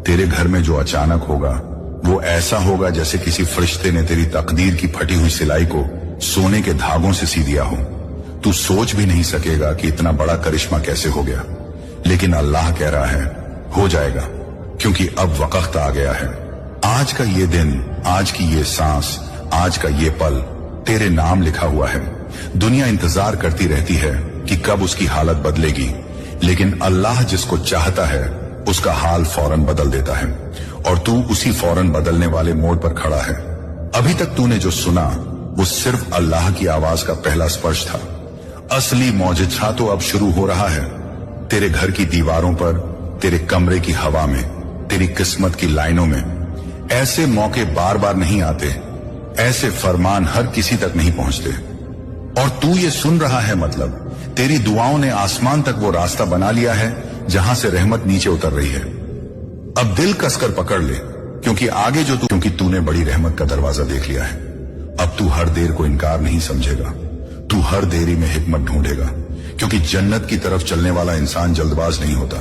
तेरे घर में जो अचानक होगा वो ऐसा होगा जैसे किसी फरिश्ते ने तेरी तकदीर की फटी हुई सिलाई को सोने के धागों से सी दिया हो। तू सोच भी नहीं सकेगा कि इतना बड़ा करिश्मा कैसे हो गया, लेकिन अल्लाह कह रहा है हो जाएगा, क्योंकि अब वक्त आ गया है। आज का ये दिन, आज की ये सांस, आज का ये पल तेरे नाम लिखा हुआ है। दुनिया इंतजार करती रहती है कि कब उसकी हालत बदलेगी, लेकिन अल्लाह जिसको चाहता है उसका हाल फौरन बदल देता है, और तू उसी फौरन बदलने वाले मोड़ पर खड़ा है। अभी तक तूने जो सुना वो सिर्फ अल्लाह की आवाज का पहला स्पर्श था। असली मौजिज़ा तो अब शुरू हो रहा है। तेरे घर की दीवारों पर, तेरे कमरे की हवा में, तेरी किस्मत की लाइनों में। ऐसे मौके बार बार नहीं आते, ऐसे फरमान हर किसी तक नहीं पहुंचते। और तू ये सुन रहा है, मतलब तेरी दुआओं ने आसमान तक वो रास्ता बना लिया है जहां से रहमत नीचे उतर रही है। अब दिल कसकर पकड़ ले, क्योंकि आगे जो क्योंकि तूने बड़ी रहमत का दरवाजा देख लिया है। अब तू हर देर को इनकार नहीं समझेगा, तू हर देरी में हिकमत ढूंढेगा, क्योंकि जन्नत की तरफ चलने वाला इंसान जल्दबाज नहीं होता,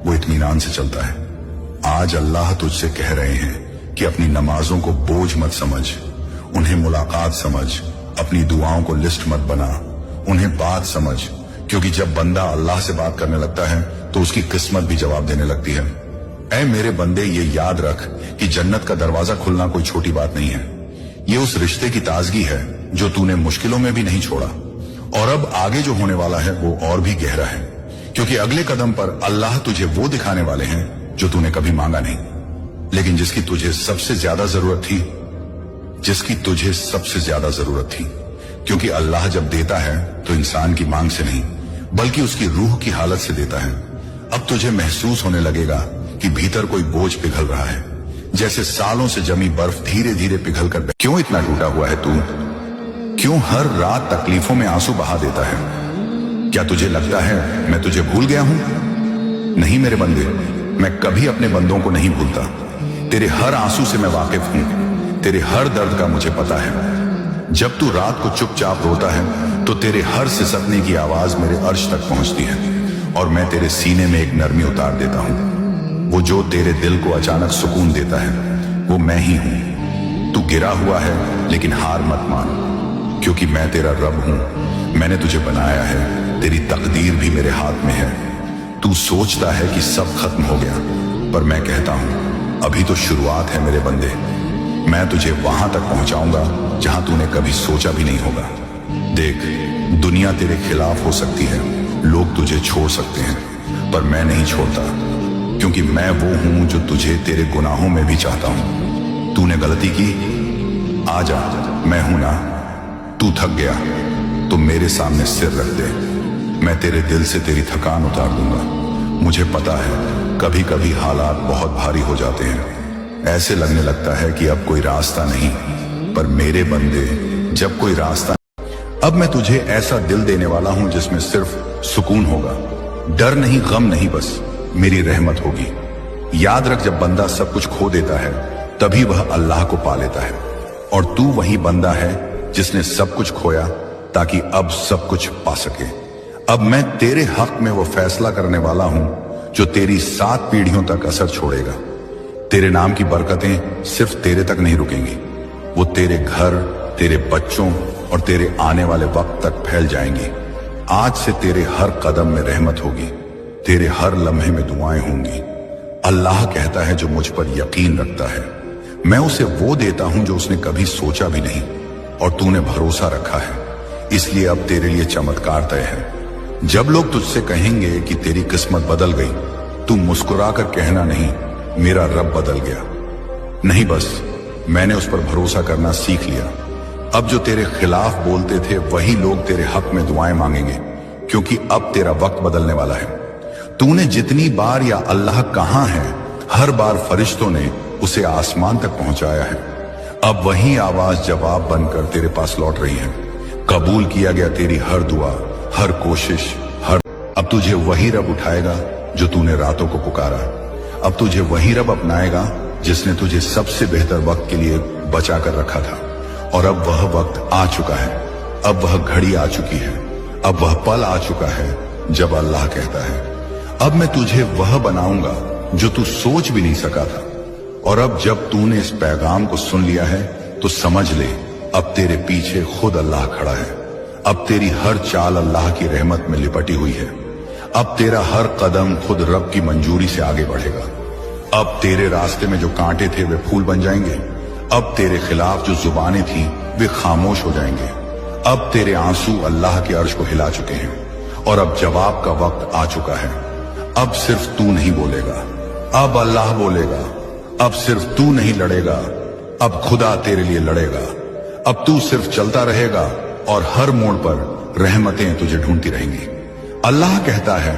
वो इत्मीनान से चलता है। आज अल्लाह तुझसे कह रहे हैं कि अपनी नमाजों को बोझ मत समझ, उन्हें मुलाकात समझ, अपनी दुआओं को लिस्ट मत बना, उन्हें बात समझ, क्योंकि जब बंदा अल्लाह से बात करने लगता है तो उसकी किस्मत भी जवाब देने लगती है। ऐ मेरे बंदे, ये याद रख कि जन्नत का दरवाजा खुलना कोई छोटी बात नहीं है। ये उस रिश्ते की ताजगी है जो तूने मुश्किलों में भी नहीं छोड़ा, और अब आगे जो होने वाला है वो और भी गहरा है, क्योंकि अगले कदम पर अल्लाह तुझे वो दिखाने वाले हैं जो तूने कभी मांगा नहीं, लेकिन जिसकी तुझे सबसे ज्यादा जरूरत थी, जिसकी तुझे सबसे ज्यादा जरूरत थी। क्योंकि अल्लाह जब देता है तो इंसान की मांग से नहीं, बल्कि उसकी रूह की हालत से देता है। अब तुझे महसूस होने लगेगा कि भीतर कोई बोझ पिघल रहा है, जैसे सालों से जमी बर्फ धीरे धीरे पिघल कर। क्यों इतना टूटा हुआ है तू? क्यों हर रात तकलीफों में आंसू बहा देता है? क्या तुझे लगता है मैं तुझे भूल गया हूं? नहीं मेरे बंदे, मैं कभी अपने बंदों को नहीं भूलता। तेरे हर आंसू से मैं वाकिफ हूं, तेरे हर दर्द का मुझे पता है। जब तू रात को चुपचाप रोता है तो तेरे हर सिसकने की आवाज मेरे अर्श तक पहुंचती है, और मैं तेरे सीने में एक नरमी उतार देता हूं। वो जो तेरे दिल को अचानक सुकून देता है वो मैं ही हूं। तू गिरा हुआ है, लेकिन हार मत मान, क्योंकि मैं तेरा रब हूं। मैंने तुझे बनाया है, तेरी तकदीर भी मेरे हाथ में है। तू सोचता है कि सब खत्म हो गया, पर मैं कहता हूं अभी तो शुरुआत है मेरे बंदे। मैं तुझे वहां तक पहुंचाऊंगा जहां तूने कभी सोचा भी नहीं होगा। देख, दुनिया तेरे खिलाफ हो सकती है, लोग तुझे छोड़ सकते हैं, पर मैं नहीं छोड़ता, क्योंकि मैं वो हूं जो तुझे तेरे गुनाहों में भी चाहता हूं। तूने गलती की, आजा, मैं हूं ना। तू थक गया तो मेरे सामने सिर रख दे, मैं तेरे दिल से तेरी थकान उतार दूंगा। मुझे पता है कभी कभी हालात बहुत भारी हो जाते हैं, ऐसे लगने लगता है कि अब कोई रास्ता नहीं, पर मेरे बंदे, जब कोई रास्ता, अब मैं तुझे ऐसा दिल देने वाला हूं जिसमें सिर्फ सुकून होगा, डर नहीं, गम नहीं, बस मेरी रहमत होगी। याद रख, जब बंदा सब कुछ खो देता है तभी वह अल्लाह को पा लेता है, और तू वही बंदा है जिसने सब कुछ खोया ताकि अब सब कुछ पा सके। अब मैं तेरे हक में वो फैसला करने वाला हूं जो तेरी 7 पीढ़ियों तक असर छोड़ेगा। तेरे नाम की बरकतें सिर्फ तेरे तक नहीं रुकेंगी, वो तेरे घर, तेरे बच्चों और तेरे आने वाले वक्त तक फैल जाएंगी। आज से तेरे हर कदम में रहमत होगी, तेरे हर लम्हे में दुआएं होंगी। अल्लाह कहता है जो मुझ पर यकीन रखता है मैं उसे वो देता हूं जो उसने कभी सोचा भी नहीं, और तूने भरोसा रखा है, इसलिए अब तेरे लिए चमत्कार तय है। जब लोग तुझसे कहेंगे कि तेरी किस्मत बदल गई, तू मुस्कुरा कर कहना नहीं, मेरा रब बदल गया। नहीं, बस मैंने उस पर भरोसा करना सीख लिया। अब जो तेरे खिलाफ बोलते थे वही लोग तेरे हक में दुआएं मांगेंगे, क्योंकि अब तेरा वक्त बदलने वाला है। तूने जितनी बार या अल्लाह कहां है, हर बार फरिश्तों ने उसे आसमान तक पहुंचाया है। अब वही आवाज जवाब बनकर तेरे पास लौट रही है। कबूल किया गया तेरी हर दुआ, हर कोशिश, हर। अब तुझे वही रब उठाएगा जो तूने रातों को पुकारा। अब तुझे वही रब अपनाएगा जिसने तुझे सबसे बेहतर वक्त के लिए बचा कर रखा था। और अब वह वक्त आ चुका है, अब वह घड़ी आ चुकी है, अब वह पल आ चुका है जब अल्लाह कहता है अब मैं तुझे वह बनाऊंगा जो तू सोच भी नहीं सका था। और अब जब तूने इस पैगाम को सुन लिया है तो समझ ले, अब तेरे पीछे खुद अल्लाह खड़ा है। अब तेरी हर चाल अल्लाह की रहमत में लिपटी हुई है। अब तेरा हर कदम खुद रब की मंजूरी से आगे बढ़ेगा। अब तेरे रास्ते में जो कांटे थे वे फूल बन जाएंगे। अब तेरे खिलाफ जो जुबानें थी वे खामोश हो जाएंगे। अब तेरे आंसू अल्लाह के अर्श को हिला चुके हैं और अब जवाब का वक्त आ चुका है। अब सिर्फ तू नहीं बोलेगा, अब अल्लाह बोलेगा। अब सिर्फ तू नहीं लड़ेगा, अब खुदा तेरे लिए लड़ेगा। अब तू सिर्फ चलता रहेगा और हर मोड़ पर रहमतें तुझे ढूंढती रहेंगी। अल्लाह कहता है,